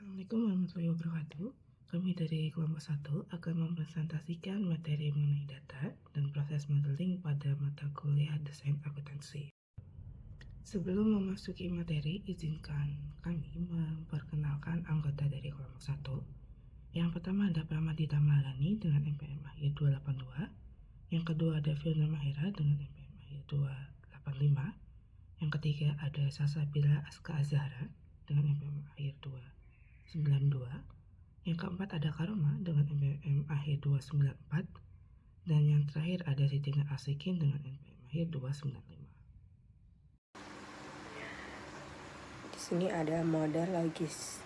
Assalamualaikum warahmatullahi wabarakatuh. Kami dari kelompok 1 akan mempresentasikan materi mengenai data dan proses modeling pada mata kuliah desain akuntansi. Sebelum memasuki materi, izinkan kami memperkenalkan anggota dari kelompok 1. Yang pertama ada Pramadita Maharani dengan NPM akhir 282. Yang kedua ada Fiona Mahira dengan NPM akhir 285. Yang ketiga ada Salsabila Aska Azhara dengan NPM akhir 292. Yang keempat ada Karoma dengan NPM akhir 294. Dan yang terakhir ada Sitina Asikin dengan NPM akhir 295. Di sini ada model logis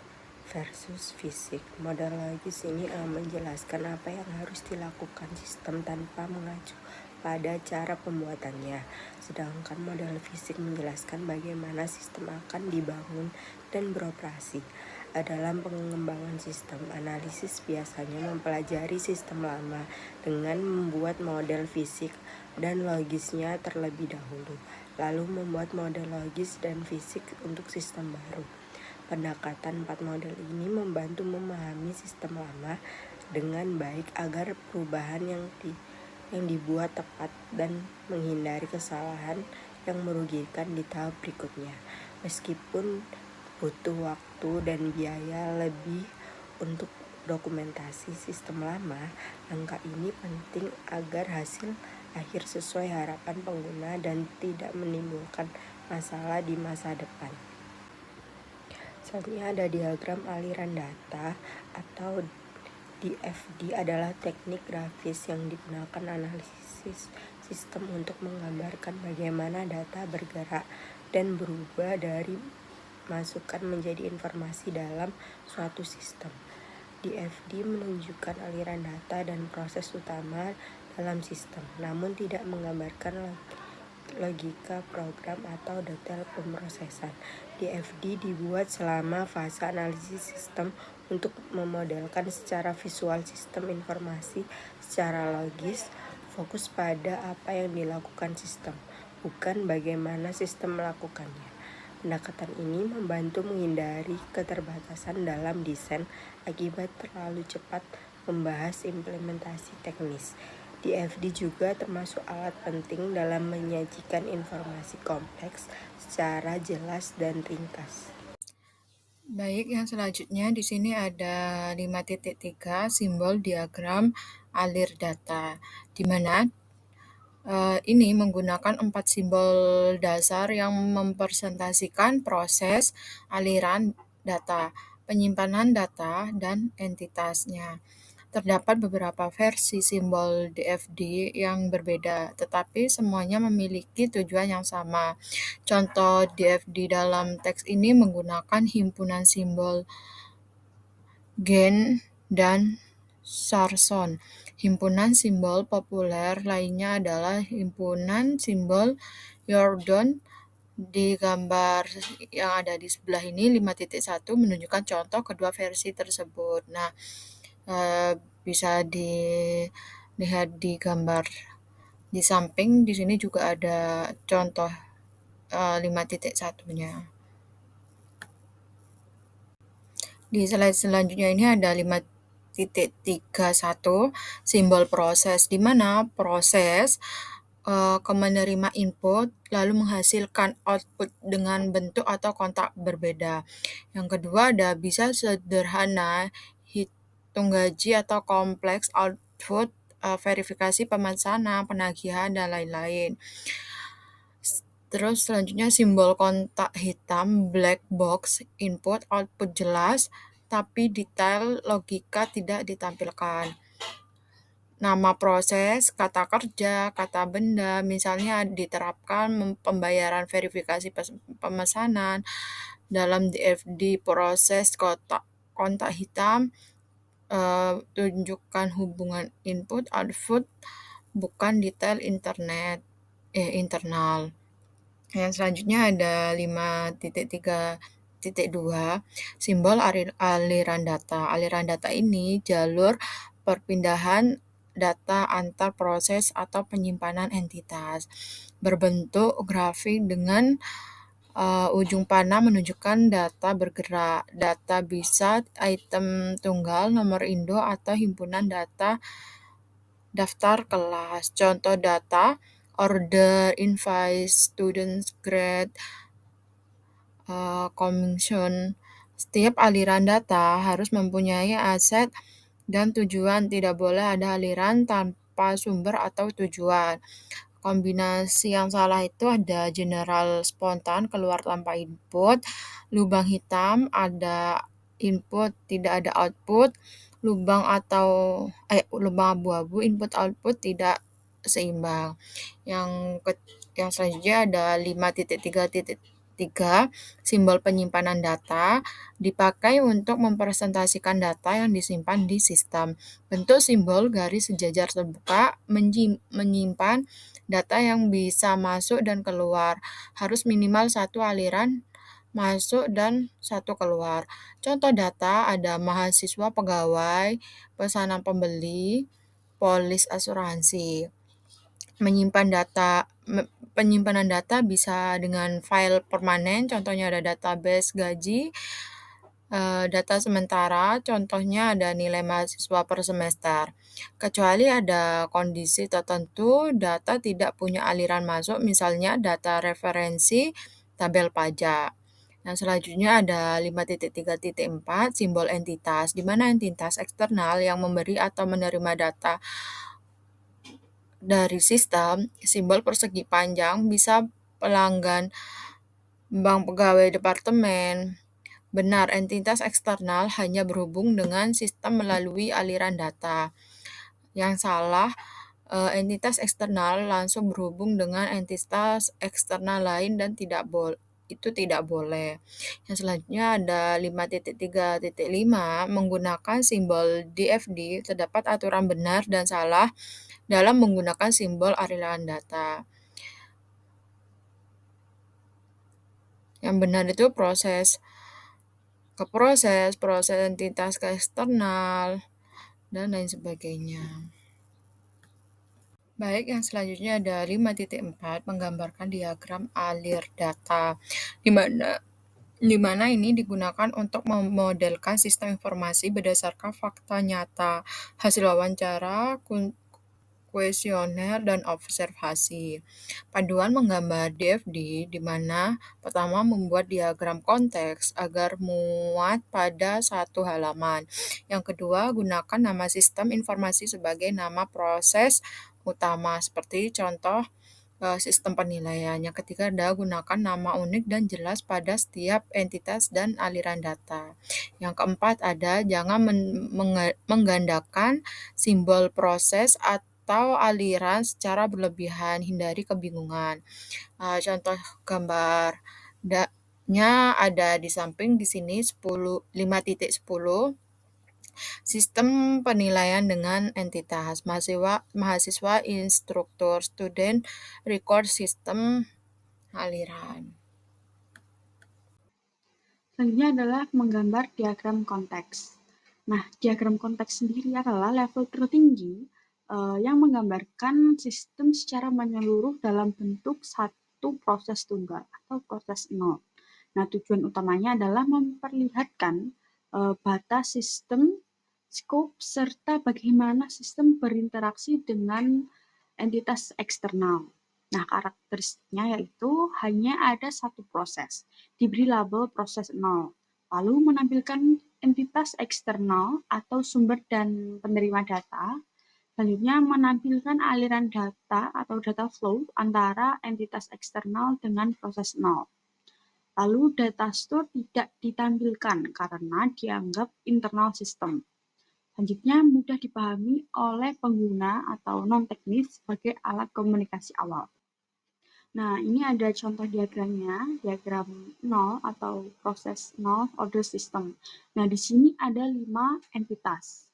versus fisik. Model logis ini menjelaskan apa yang harus dilakukan sistem tanpa mengacu pada cara pembuatannya. Sedangkan model fisik menjelaskan bagaimana sistem akan dibangun dan beroperasi. Dalam pengembangan sistem, analisis biasanya mempelajari sistem lama dengan membuat model fisik dan logisnya terlebih dahulu, lalu membuat model logis dan fisik untuk sistem baru. Pendekatan 4 model ini membantu memahami sistem lama dengan baik agar perubahan yang dibuat tepat dan menghindari kesalahan yang merugikan di tahap berikutnya. Meskipun butuh waktu dan biaya lebih untuk dokumentasi sistem lama, langkah ini penting agar hasil akhir sesuai harapan pengguna dan tidak menimbulkan masalah di masa depan. Selanjutnya ada diagram aliran data atau DFD adalah teknik grafis yang digunakan analisis sistem untuk menggambarkan bagaimana data bergerak dan berubah dari masukan menjadi informasi dalam suatu sistem. DFD menunjukkan aliran data dan proses utama dalam sistem, namun tidak menggambarkan logika program atau detail pemrosesan. DFD dibuat selama fase analisis sistem untuk memodelkan secara visual sistem informasi secara logis, fokus pada apa yang dilakukan sistem, bukan bagaimana sistem melakukannya. Pendekatan ini membantu menghindari keterbatasan dalam desain akibat terlalu cepat membahas implementasi teknis. DFD juga termasuk alat penting dalam menyajikan informasi kompleks secara jelas dan ringkas. Baik, yang selanjutnya di sini ada 5.3 simbol diagram alir data, di mana ini menggunakan 4 simbol dasar yang mempresentasikan proses aliran data, penyimpanan data, dan entitasnya. Terdapat beberapa versi simbol DFD yang berbeda, tetapi semuanya memiliki tujuan yang sama. Contoh DFD dalam teks ini menggunakan himpunan simbol Gann dan Sarson. Himpunan simbol populer lainnya adalah himpunan simbol Jordan. Di gambar yang ada di sebelah ini 5.1 menunjukkan contoh kedua versi tersebut. Nah, bisa dilihat di gambar di samping, di sini juga ada contoh 5.1-nya. Di slide selanjutnya ini ada 5.31 simbol proses, di mana proses menerima input lalu menghasilkan output dengan bentuk atau kontak berbeda. Yang kedua ada bisa sederhana, hitung gaji atau kompleks output, verifikasi pemesanan, penagihan, dan lain-lain. Terus selanjutnya simbol kontak hitam, black box, input, output jelas, tapi detail logika tidak ditampilkan. Nama proses, kata kerja, kata benda, misalnya diterapkan pembayaran verifikasi pemesanan. Dalam DFD proses kontak hitam, tunjukkan hubungan input, output, bukan detail internal. Yang selanjutnya ada 5.3.2 simbol aliran data. Aliran data ini jalur perpindahan data antar proses atau penyimpanan entitas, berbentuk grafik dengan ujung panah menunjukkan data bergerak. Data bisa item tunggal, nomor induk, atau himpunan data daftar kelas. Contoh data, order, invoice, students, grade, commission. Setiap aliran data harus mempunyai aset dan tujuan. Tidak boleh ada aliran tanpa sumber atau tujuan. Kombinasi yang salah itu ada general spontan, keluar tanpa input, lubang hitam, ada input tidak ada output, lubang lubang abu-abu, input output tidak seimbang. Yang selanjutnya ada 5.3.3 simbol penyimpanan data dipakai untuk mempresentasikan data yang disimpan di sistem. Bentuk simbol garis sejajar terbuka menyimpan data yang bisa masuk dan keluar. Harus minimal satu aliran masuk dan satu keluar. Contoh data ada mahasiswa, pegawai, pesanan pembeli, polis asuransi. Penyimpanan data bisa dengan file permanen, contohnya ada database gaji, data sementara, contohnya ada nilai mahasiswa per semester. Kecuali ada kondisi tertentu, data tidak punya aliran masuk, misalnya data referensi tabel pajak. Nah, selanjutnya ada 5.3.4 simbol entitas, di mana entitas eksternal yang memberi atau menerima data dari sistem. Simbol persegi panjang bisa pelanggan, bank, pegawai departemen. Benar, entitas eksternal hanya berhubung dengan sistem melalui aliran data. Yang salah, entitas eksternal langsung berhubung dengan entitas eksternal lain dan itu tidak boleh. Yang selanjutnya ada 5.3.5 menggunakan simbol DFD, terdapat aturan benar dan salah dalam menggunakan simbol aliran data. Yang benar itu proses entitas ke eksternal, dan lain sebagainya. Baik, yang selanjutnya ada 5.4 menggambarkan diagram alir data, di mana ini digunakan untuk memodelkan sistem informasi berdasarkan fakta nyata, hasil wawancara, kuesioner, dan observasi. Panduan menggambar DFD, di mana pertama membuat diagram konteks agar muat pada satu halaman. Yang kedua, gunakan nama sistem informasi sebagai nama proses utama, seperti contoh sistem penilaian. Yang ketiga adalah gunakan nama unik dan jelas pada setiap entitas dan aliran data. Yang keempat ada jangan menggandakan simbol proses atau aliran secara berlebihan, hindari kebingungan. Contoh gambarnya ada di samping di sini 5.10 sistem penilaian dengan entitas mahasiswa, instruktur, student, record sistem aliran. Selanjutnya adalah menggambar diagram konteks. Nah, diagram konteks sendiri adalah level tertinggi yang menggambarkan sistem secara menyeluruh dalam bentuk satu proses tunggal atau proses nol. Nah, tujuan utamanya adalah memperlihatkan batas sistem, scope, serta bagaimana sistem berinteraksi dengan entitas eksternal. Nah, karakteristiknya yaitu hanya ada satu proses, diberi label proses nol, lalu menampilkan entitas eksternal atau sumber dan penerima data, selanjutnya menampilkan aliran data atau data flow antara entitas eksternal dengan proses nol. Lalu data store tidak ditampilkan karena dianggap internal system. Selanjutnya mudah dipahami oleh pengguna atau non-teknis sebagai alat komunikasi awal. Nah, ini ada contoh diagramnya, diagram nol atau proses nol order system. Nah, di sini ada 5 entitas.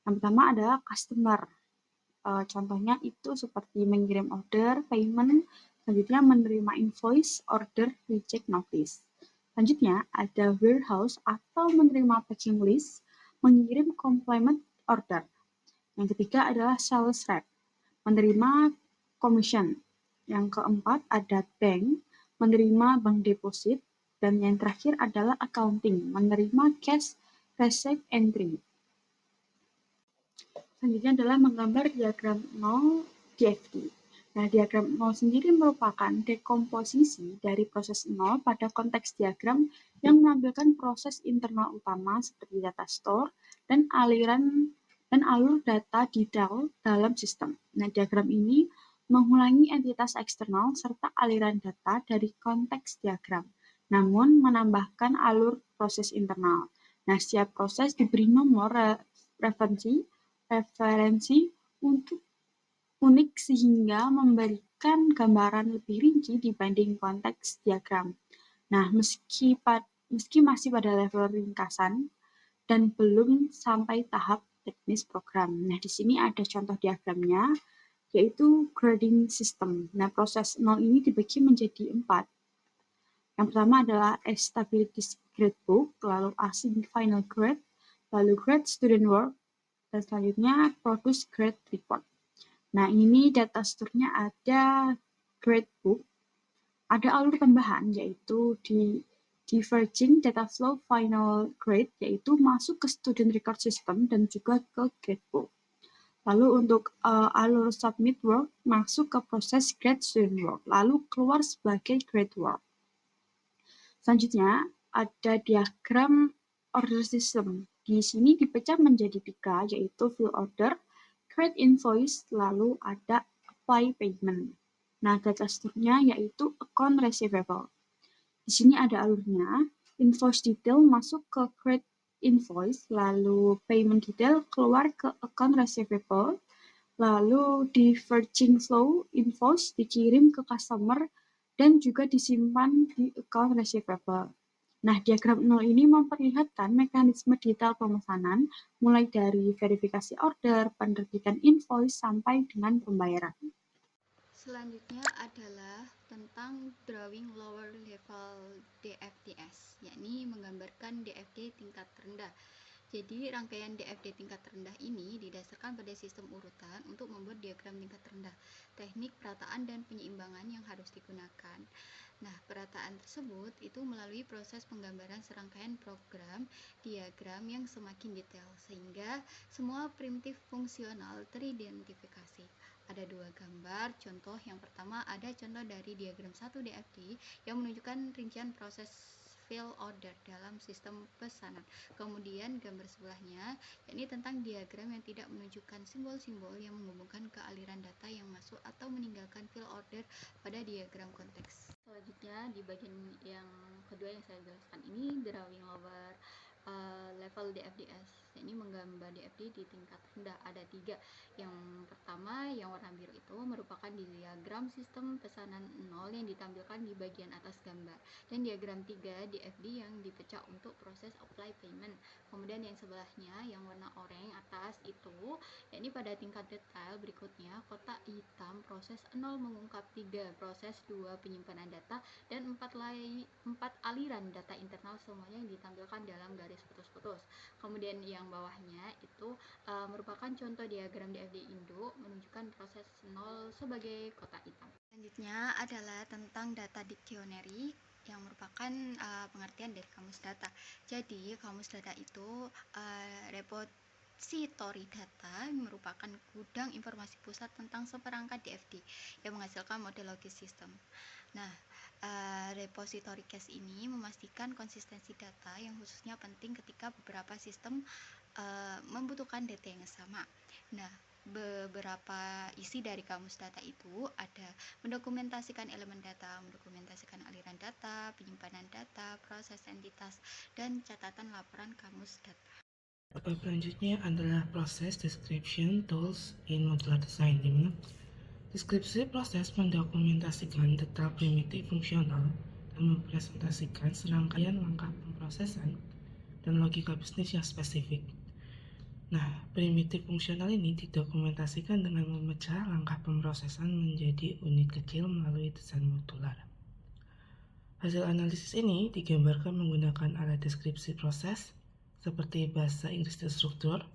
Yang pertama adalah customer. Contohnya itu seperti mengirim order, payment, selanjutnya menerima invoice, order, reject notice. Selanjutnya ada warehouse atau menerima packing list, mengirim complement order. Yang ketiga adalah sales rep, menerima commission. Yang keempat ada bank, menerima bank deposit, dan yang terakhir adalah accounting, menerima cash receipt entry. Selanjutnya adalah menggambar diagram 0 DFT. Nah, diagram 0 sendiri merupakan dekomposisi dari proses 0 pada konteks diagram yang menampilkan proses internal utama seperti data store dan alur data detail dalam sistem. Nah, diagram ini mengulangi entitas eksternal serta aliran data dari konteks diagram, namun menambahkan alur proses internal. Nah, setiap proses diberi nomor referensi untuk unik sehingga memberikan gambaran lebih rinci dibanding konteks diagram. Nah, meski masih pada level ringkasan dan belum sampai tahap teknis program. Nah, di sini ada contoh diagramnya, yaitu grading system. Nah, proses 0 ini dibagi menjadi 4. Yang pertama adalah stability gradebook, lalu async final grade, lalu grade student work, dan selanjutnya produce grade report. Nah, ini data store-nya ada gradebook, ada alur tambahan yaitu di diverging data flow final grade, yaitu masuk ke student record system dan juga ke gradebook. Lalu untuk alur submit work masuk ke proses grade student work, lalu keluar sebagai grade work. Selanjutnya ada diagram order system. Di sini dipecah menjadi 3, yaitu fill order, create invoice, lalu ada apply payment. Nah, data store-nya yaitu account receivable. Di sini ada alurnya, invoice detail masuk ke create invoice, lalu payment detail keluar ke account receivable, lalu diverging flow invoice dikirim ke customer dan juga disimpan di account receivable. Nah, diagram 0 ini memperlihatkan mekanisme detail pemesanan mulai dari verifikasi order, penerbitan invoice, sampai dengan pembayaran. Selanjutnya adalah tentang drawing lower level DFDS, yakni menggambarkan DFD tingkat rendah. Jadi rangkaian DFD tingkat rendah ini didasarkan pada sistem urutan untuk membuat diagram tingkat rendah, teknik perataan dan penyeimbangan yang harus digunakan. Nah, perataan tersebut itu melalui proses penggambaran serangkaian program diagram yang semakin detail, sehingga semua primitif fungsional teridentifikasi. Ada 2 gambar contoh. Yang pertama ada contoh dari diagram 1 DFD yang menunjukkan rincian proses fill order dalam sistem pesanan. Kemudian gambar sebelahnya yakni tentang diagram yang tidak menunjukkan simbol-simbol yang menghubungkan ke aliran data yang masuk atau meninggalkan fill order pada diagram konteks. Selanjutnya di bagian yang kedua yang saya jelaskan ini drawing lower level DFDS, yakni menggambar DFD di tingkat rendah. Ada 3. Yang pertama yang warna biru itu merupakan diagram sistem pesanan 0 yang ditampilkan di bagian atas gambar, dan diagram 3 DFD yang dipecah untuk proses apply payment. Kemudian yang sebelahnya yang warna oranye atas itu yakni pada tingkat detail berikutnya kotak hitam proses 0 mengungkap 3 proses, 2 penyimpanan data, dan 4 aliran data internal, semuanya yang ditampilkan dalam garis putus-putus. Kemudian yang bawahnya itu merupakan contoh diagram DFD induk menunjukkan proses 0 sebagai kotak hitam. Selanjutnya adalah tentang data dictionary yang merupakan pengertian dari kamus data. Jadi kamus data itu repository data merupakan gudang informasi pusat tentang seperangkat DFD yang menghasilkan model logis sistem. Nah, repository cache ini memastikan konsistensi data yang khususnya penting ketika beberapa sistem membutuhkan data yang sama. Nah, beberapa isi dari kamus data itu ada mendokumentasikan elemen data, mendokumentasikan aliran data, penyimpanan data, proses entitas, dan catatan laporan kamus data. Tahap selanjutnya adalah proses description tools in modular design, di mana deskripsi proses mendokumentasikan detail primitif fungsional dan mempresentasikan serangkaian langkah pemrosesan dan logika bisnis yang spesifik. Nah, primitif fungsional ini didokumentasikan dengan memecah langkah pemrosesan menjadi unit kecil melalui desain modular. Hasil analisis ini digambarkan menggunakan alat deskripsi proses seperti bahasa Inggris struktur,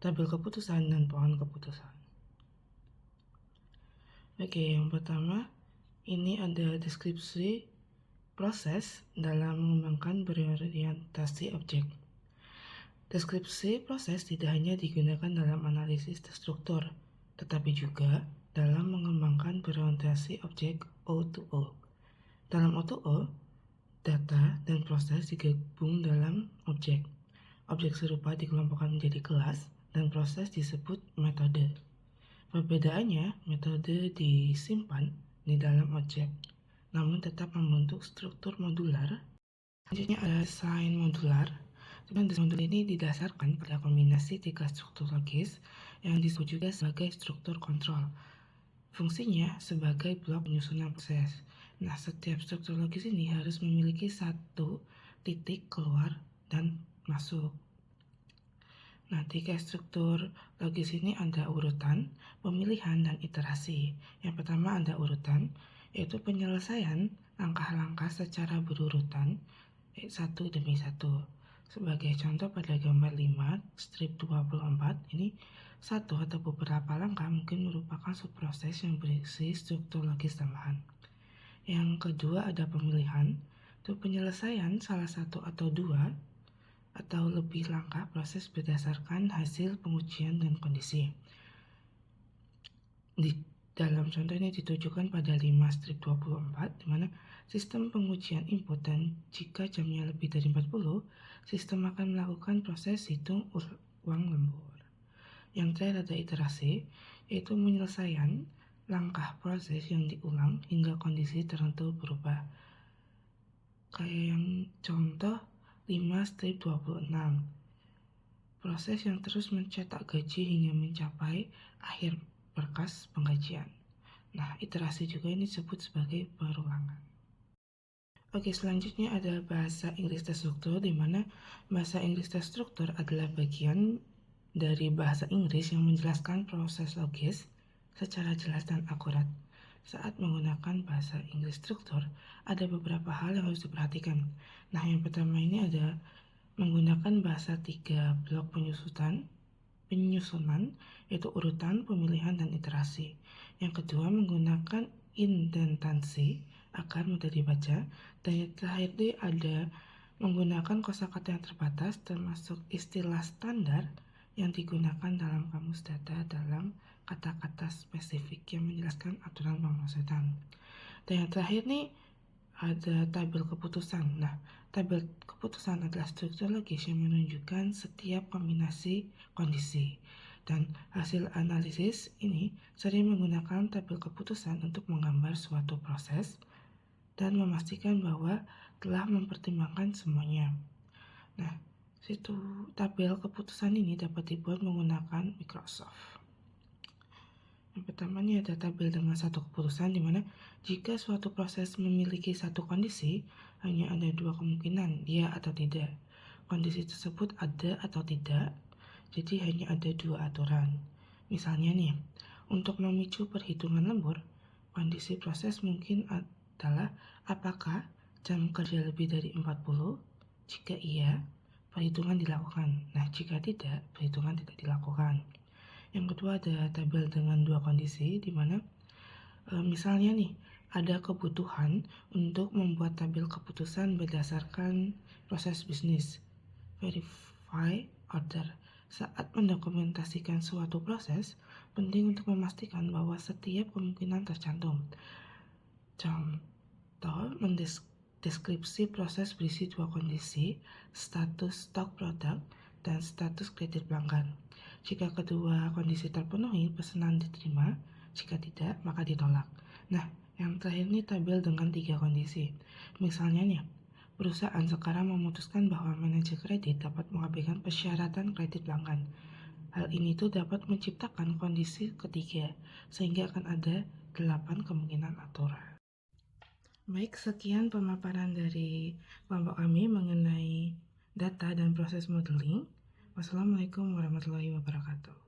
tabel keputusan, dan pohon keputusan. Oke, yang pertama ini ada deskripsi proses dalam mengembangkan berorientasi objek. Deskripsi proses tidak hanya digunakan dalam analisis struktur, tetapi juga dalam mengembangkan berorientasi objek O2O. Dalam O2O, data dan proses digabung dalam objek. Objek serupa dikelompokkan menjadi kelas dan proses disebut metode. Perbedaannya, metode disimpan di dalam objek, namun tetap membentuk struktur modular. Selanjutnya ada desain modular. Desain modular ini didasarkan pada kombinasi 3 struktur logis yang disebut juga sebagai struktur kontrol. Fungsinya sebagai blok penyusunan proses. Nah, setiap struktur logis ini harus memiliki satu titik keluar dan masuk. Nah, 3 struktur logis ini ada urutan, pemilihan, dan iterasi. Yang pertama ada urutan, yaitu penyelesaian langkah-langkah secara berurutan, satu demi satu. Sebagai contoh pada gambar 5, strip 24, ini satu atau beberapa langkah mungkin merupakan subproses yang berisi struktur logis tambahan. Yang kedua ada pemilihan, itu penyelesaian salah satu atau dua atau lebih langkah proses berdasarkan hasil pengujian dan kondisi. Di dalam contoh ini ditujukan pada 5 strip 24, di mana sistem pengujian input dan jika jamnya lebih dari 40, sistem akan melakukan proses hitung uang lembur. Yang terakhir ada iterasi, yaitu penyelesaian langkah proses yang diulang hingga kondisi tertentu berubah. Kayak yang contoh 5 strip 26. Proses yang terus mencetak gaji hingga mencapai akhir berkas penggajian. Nah, iterasi juga ini disebut sebagai perulangan. Oke, selanjutnya ada bahasa Inggris terstruktur, di mana bahasa Inggris terstruktur adalah bagian dari bahasa Inggris yang menjelaskan proses logis secara jelas dan akurat. Saat menggunakan bahasa Inggris struktur, ada beberapa hal yang harus diperhatikan. Nah, yang pertama ini ada menggunakan bahasa 3 blok penyusunan, yaitu urutan, pemilihan, dan iterasi. Yang kedua, menggunakan indentansi agar mudah dibaca. Dan yang terakhir ada menggunakan kosakata yang terbatas, termasuk istilah standar yang digunakan dalam kamus data dalam kata-kata spesifik yang menjelaskan aturan pemaksudan. Dan yang terakhir nih ada tabel keputusan. Nah, tabel keputusan adalah struktur logis yang menunjukkan setiap kombinasi kondisi. Dan hasil analisis ini sering menggunakan tabel keputusan untuk menggambar suatu proses dan memastikan bahwa telah mempertimbangkan semuanya. Nah, tabel keputusan ini dapat dibuat menggunakan Microsoft. Yang pertama ini ada tabel dengan satu keputusan, di mana jika suatu proses memiliki satu kondisi, hanya ada 2 kemungkinan, ya atau tidak. Kondisi tersebut ada atau tidak, jadi hanya ada 2 aturan. Misalnya nih, untuk memicu perhitungan lembur, kondisi proses mungkin adalah apakah jam kerja lebih dari 40? Jika iya, perhitungan dilakukan. Nah, jika tidak, perhitungan tidak dilakukan. Yang kedua ada tabel dengan 2 kondisi, di mana misalnya nih, ada kebutuhan untuk membuat tabel keputusan berdasarkan proses bisnis, verify order. Saat mendokumentasikan suatu proses, penting untuk memastikan bahwa setiap kemungkinan tercantum. Contoh, deskripsi proses berisi 2 kondisi, status stok produk dan status kredit pelanggan. Jika kedua kondisi terpenuhi, pesanan diterima. Jika tidak, maka ditolak. Nah, yang terakhir ini tabel dengan 3 kondisi. Misalnya nih, perusahaan sekarang memutuskan bahwa manajer kredit dapat mengabaikan persyaratan kredit pelanggan. Hal ini tuh dapat menciptakan kondisi ketiga, sehingga akan ada 8 kemungkinan aturan. Baik, sekian pemaparan dari kelompok kami mengenai data dan proses modeling. Wassalamualaikum warahmatullahi wabarakatuh.